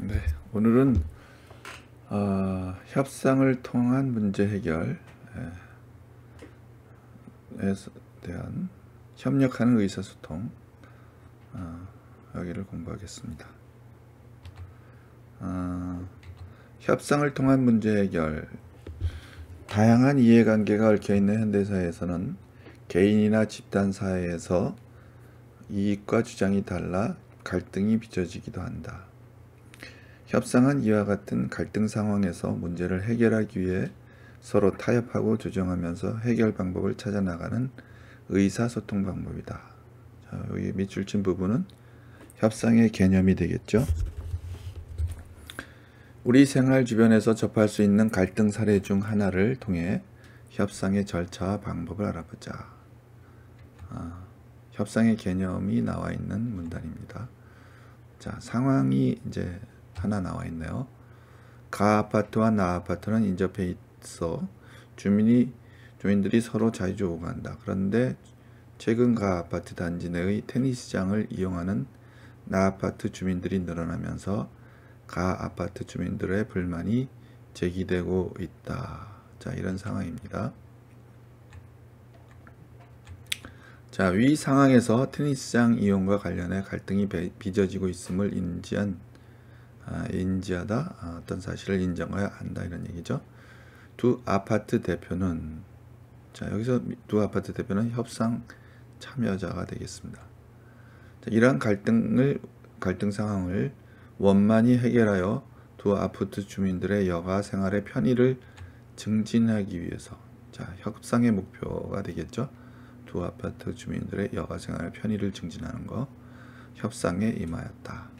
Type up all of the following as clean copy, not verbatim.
네, 오늘은 협상을 통한 문제 해결에 대한 협력하는 의사소통 여기를 공부하겠습니다. 협상을 통한 문제 해결. 다양한 이해관계가 얽혀있는 현대사회에서는 개인이나 집단 사회에서 이익과 주장이 달라 갈등이 빚어지기도 한다. 협상은 이와 같은 갈등 상황에서 문제를 해결하기 위해 서로 타협하고 조정하면서 해결 방법을 찾아 나가는 의사소통 방법이다. 자, 여기 밑줄 친 부분은 협상의 개념이 되겠죠. 우리 생활 주변에서 접할 수 있는 갈등 사례 중 하나를 통해 협상의 절차와 방법을 알아보자. 협상의 개념이 나와 있는 문단입니다. 자, 상황이 이제 하나 나와 있네요. 가 아파트와 나 아파트는 인접해 있어 주민들이 서로 자주 오고 간다. 그런데 최근 가 아파트 단지 내의 테니스장을 이용하는 나 아파트 주민들이 늘어나면서 가 아파트 주민들의 불만이 제기되고 있다. 자, 이런 상황입니다. 자, 위 상황에서 테니스장 이용과 관련해 갈등이 빚어지고 있음을 인지하다, 어떤 사실을 인정해야 한다, 이런 얘기죠. 두 아파트 대표는, 자, 여기서 두 아파트 대표는 협상 참여자가 되겠습니다. 자, 이러한 갈등 상황을 원만히 해결하여 두 아파트 주민들의 여가 생활의 편의를 증진하기 위해서, 자, 협상의 목표가 되겠죠. 두 아파트 주민들의 여가 생활의 편의를 증진하는 거, 협상에 임하였다.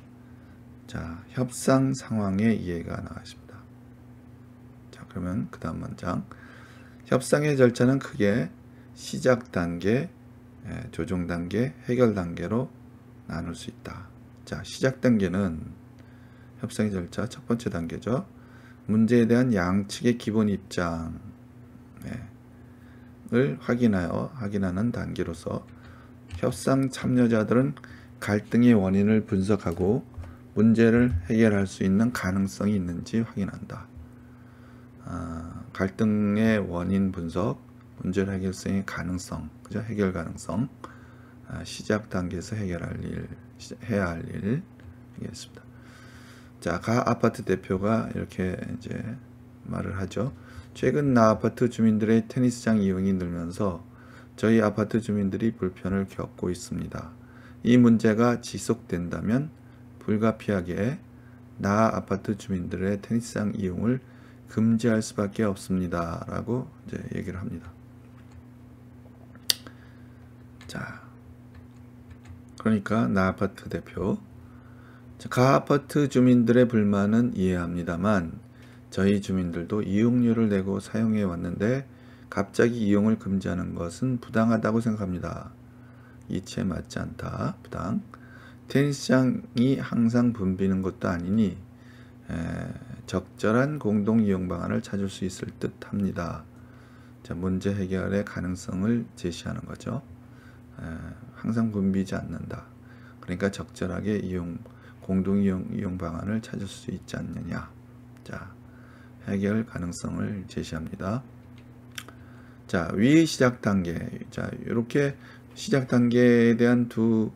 자, 협상 상황의 이해가 나왔습니다. 자, 그러면 그 다음 문장. 협상의 절차는 크게 시작 단계, 조정 단계, 해결 단계로 나눌 수 있다. 자, 시작 단계는 협상의 절차 첫 번째 단계죠. 문제에 대한 양측의 기본 입장을 확인하는 단계로서 협상 참여자들은 갈등의 원인을 분석하고 문제를 해결할 수 있는 가능성이 있는지 확인한다. 갈등의 원인 분석, 문제를 해결성의 가능성, 그죠? 해결 가능성, 시작 단계에서 해야 할 일이겠습니다. 자, 가 아파트 대표가 이렇게 이제 말을 하죠. 최근 나 아파트 주민들의 테니스장 이용이 늘면서 저희 아파트 주민들이 불편을 겪고 있습니다. 이 문제가 지속된다면 불가피하게 나 아파트 주민들의 테니스장 이용을 금지할 수밖에 없습니다. 라고 이제 얘기를 합니다. 자, 그러니까 나 아파트 대표. 가 아파트 주민들의 불만은 이해합니다만 저희 주민들도 이용료를 내고 사용해 왔는데 갑자기 이용을 금지하는 것은 부당하다고 생각합니다. 이치에 맞지 않다. 부당. 테니스장이 항상 붐비는 것도 아니니 적절한 공동 이용 방안을 찾을 수 있을 듯 합니다. 자, 문제 해결의 가능성을 제시하는 거죠. 항상 붐비지 않는다. 그러니까 적절하게 공동 이용 방안을 찾을 수 있지 않느냐. 자, 해결 가능성을 제시합니다. 자, 위 시작 단계. 자, 이렇게 시작 단계에 대한 두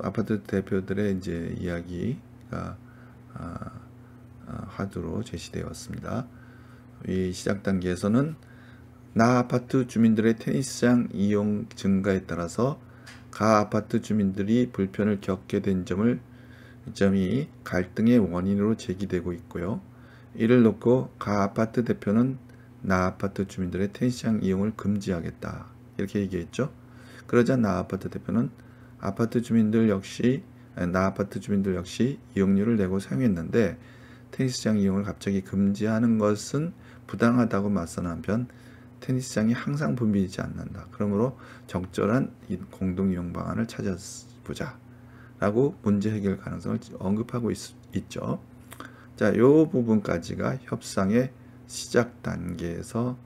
아파트 대표들의 이제 이야기가 화두로 제시되었습니다. 이 시작 단계에서는 나 아파트 주민들의 테니스장 이용 증가에 따라서 가 아파트 주민들이 불편을 겪게 된 점이 갈등의 원인으로 제기되고 있고요. 이를 놓고 가 아파트 대표는 나 아파트 주민들의 테니스장 이용을 금지하겠다. 이렇게 얘기했죠. 그러자 나 아파트 대표는 나 아파트 주민들 역시 이용료를 내고 사용했는데 테니스장 이용을 갑자기 금지하는 것은 부당하다고 맞서는 한편 테니스장이 항상 붐비지 않는다. 그러므로 적절한 공동 이용 방안을 찾아보자. 라고 문제 해결 가능성을 언급하고 있죠. 자, 이 부분까지가 협상의 시작 단계에서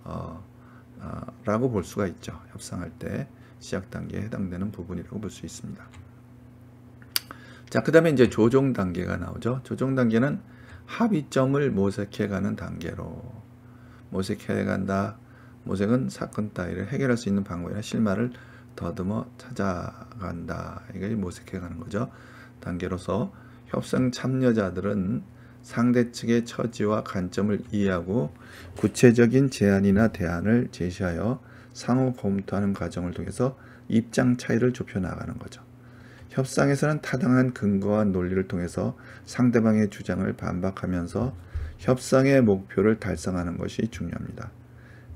라고 볼 수가 있죠. 협상할 때 시작 단계에 해당되는 부분이라고 볼 수 있습니다. 자, 그 다음에 이제 조정 단계가 나오죠. 조정 단계는 합의점을 모색해가는 단계로, 모색해간다. 모색은 사건 따위를 해결할 수 있는 방법이나 실마리를 더듬어 찾아간다. 이게 모색해가는 거죠. 단계로서 협상 참여자들은 상대 측의 처지와 관점을 이해하고 구체적인 제안이나 대안을 제시하여 상호 검토하는 과정을 통해서 입장 차이를 좁혀 나가는 거죠. 협상에서는 타당한 근거와 논리를 통해서 상대방의 주장을 반박하면서 협상의 목표를 달성하는 것이 중요합니다.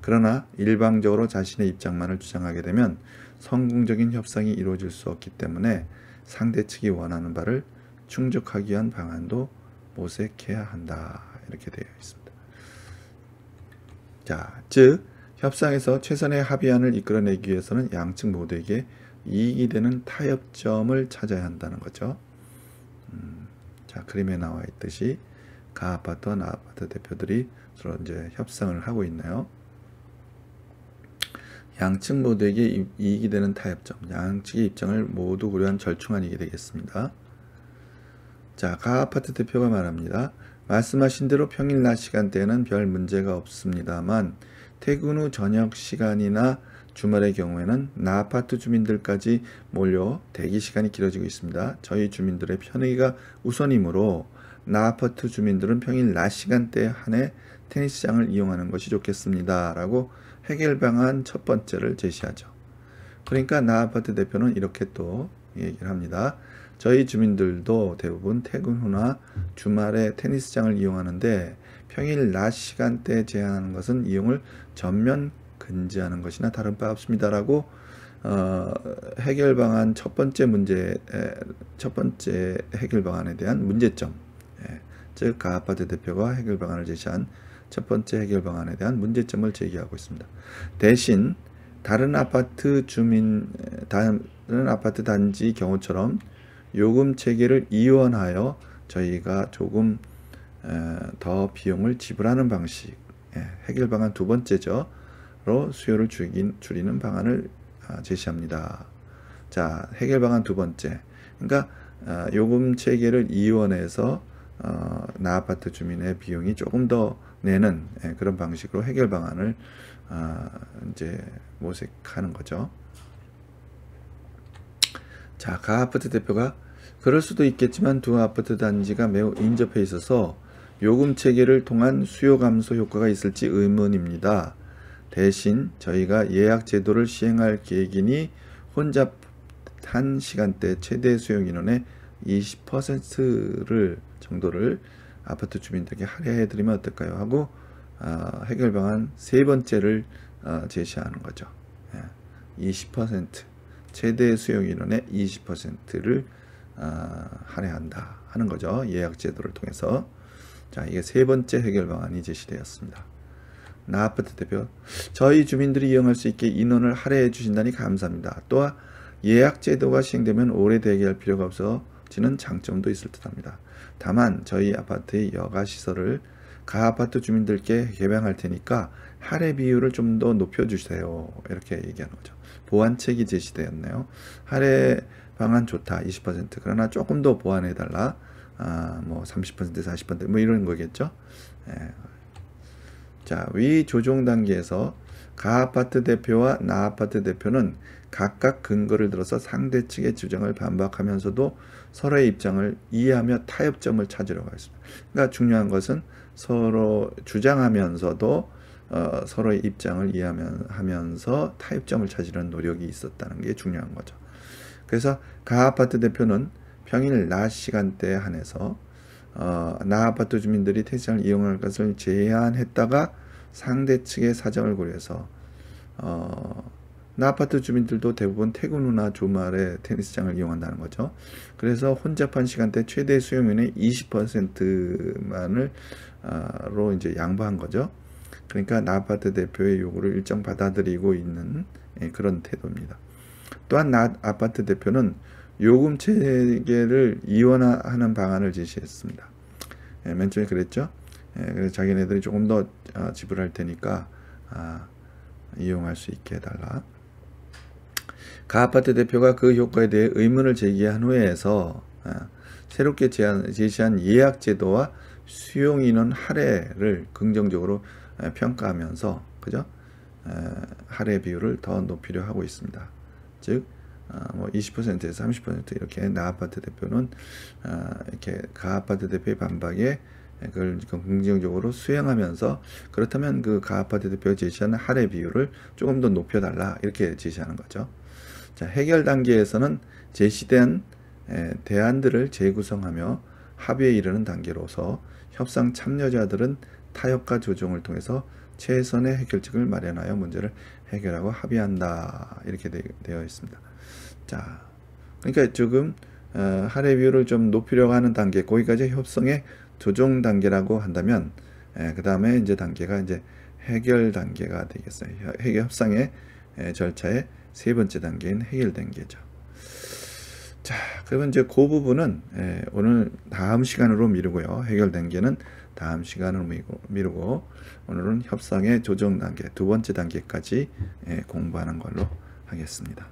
그러나 일방적으로 자신의 입장만을 주장하게 되면 성공적인 협상이 이루어질 수 없기 때문에 상대 측이 원하는 바를 충족하기 위한 방안도 모색해야 한다. 이렇게 되어 있습니다. 자, 즉 협상에서 최선의 합의안을 이끌어내기 위해서는 양측 모두에게 이익이 되는 타협점을 찾아야 한다는 거죠. 자, 그림에 나와 있듯이 가아파트와 나아파트 대표들이 서로 이제 협상을 하고 있네요. 양측 모두에게 이익이 되는 타협점, 양측의 입장을 모두 고려한 절충안 이익이 되겠습니다. 자, 가아파트 대표가 말합니다. 말씀하신 대로 평일 낮 시간대에는 별 문제가 없습니다만 퇴근 후 저녁 시간이나 주말의 경우에는 나아파트 주민들까지 몰려 대기 시간이 길어지고 있습니다. 저희 주민들의 편의가 우선이므로 나아파트 주민들은 평일 낮 시간대에 한해 테니스장을 이용하는 것이 좋겠습니다. 라고 해결 방안 첫 번째를 제시하죠. 그러니까 나아파트 대표는 이렇게 또 얘기를 합니다. 저희 주민들도 대부분 퇴근 후나 주말에 테니스장을 이용하는데 평일 낮 시간대에 제한하는 것은 이용을 전면 금지하는 것이나 다른 바 없습니다라고 해결 방안 첫 번째 해결 방안에 대한 문제점, 즉 가아파트 대표가 해결 방안을 제시한 첫 번째 해결 방안에 대한 문제점을 제기하고 있습니다. 대신 다른 아파트 단지 경우처럼 요금 체계를 이원하여 저희가 조금 더 비용을 지불하는 방식, 해결 방안 두 번째죠. 로 수요를 줄이는 방안을 제시합니다. 자, 해결 방안 두 번째. 그러니까 요금 체계를 이원해서 나아파트 주민의 비용이 조금 더 내는 그런 방식으로 해결 방안을 이제 모색하는 거죠. 자, 가아파트 대표가 그럴 수도 있겠지만 두 아파트 단지가 매우 인접해 있어서 요금 체계를 통한 수요 감소 효과가 있을지 의문입니다. 대신 저희가 예약 제도를 시행할 계획이니 혼잡한 시간대 최대 수용 인원의 20%를 정도를 아파트 주민들에게 할애해 드리면 어떨까요? 하고 해결 방안 세 번째를 제시하는 거죠. 20% 최대 수용 인원의 20%를 할애한다 하는 거죠. 예약 제도를 통해서. 자, 이게 세 번째 해결 방안이 제시되었습니다. 나아파트 대표, 저희 주민들이 이용할 수 있게 인원을 할애해 주신다니 감사합니다. 또한 예약 제도가 시행되면 오래 대기할 필요가 없어지는 장점도 있을 듯합니다. 다만 저희 아파트의 여가 시설을 가아파트 주민들께 개방할 테니까 할애 비율을 좀 더 높여주세요. 이렇게 얘기하는 거죠. 보완책이 제시되었네요. 할애 방안 좋다 20%, 그러나 조금 더 보완해달라, 뭐 30% 40% 뭐 이런 거겠죠. 자, 위 조정 단계에서 가아파트 대표와 나아파트 대표는 각각 근거를 들어서 상대 측의 주장을 반박하면서도 서로의 입장을 이해하며 타협점을 찾으려고 했습니다. 그러니까 중요한 것은 서로 주장하면서도 서로의 입장을 이해하면서 타협점을 찾으려는 노력이 있었다는 게 중요한 거죠. 그래서 가아파트 대표는 평일 낮 시간대에 한해서 나아파트 주민들이 테니스장을 이용할 것을 제한했다가 상대 측의 사정을 고려해서 나아파트 주민들도 대부분 퇴근 후나 주말에 테니스장을 이용한다는 거죠. 그래서 혼잡한 시간대 최대 수용인의 20%만을 로 이제 양보한 거죠. 그러니까 나아파트 대표의 요구를 일정 받아들이고 있는 그런 태도입니다. 또한 나아파트 대표는 요금 체계를 이원화하는 방안을 제시했습니다. 맨 처음에 그랬죠. 그래서 자기네들이 조금 더 지불할 테니까 이용할 수 있게 해달라. 가아파트 대표가 그 효과에 대해 의문을 제기한 후에서 새롭게 제시한 예약 제도와 수용 인원 할애를 긍정적으로 평가하면서 그죠? 할애 비율을 더 높이려 하고 있습니다. 즉 뭐 20%에서 30% 이렇게 나아파트 대표는 이렇게 가아파트 대표의 반박에 그걸 긍정적으로 수행하면서 그렇다면 그 가아파트 대표가 제시하는 할애 비율을 조금 더 높여달라 이렇게 제시하는 거죠. 자, 해결 단계에서는 제시된 대안들을 재구성하며 합의에 이르는 단계로서 협상 참여자들은 타협과 조정을 통해서 최선의 해결책을 마련하여 문제를 해결하고 합의한다 이렇게 되어 있습니다. 자, 그러니까 조금 할애 비율을 좀 높이려고 하는 단계, 거기까지 협상의 조정 단계라고 한다면, 그 다음에 이제 단계가 이제 해결 단계가 되겠어요. 해결 협상의 절차의 세 번째 단계인 해결 단계죠. 자, 그러면 이제 그 부분은 오늘 다음 시간으로 미루고요. 해결 단계는 다음 시간으로 미루고 오늘은 협상의 조정 단계 두 번째 단계까지 공부하는 걸로 하겠습니다.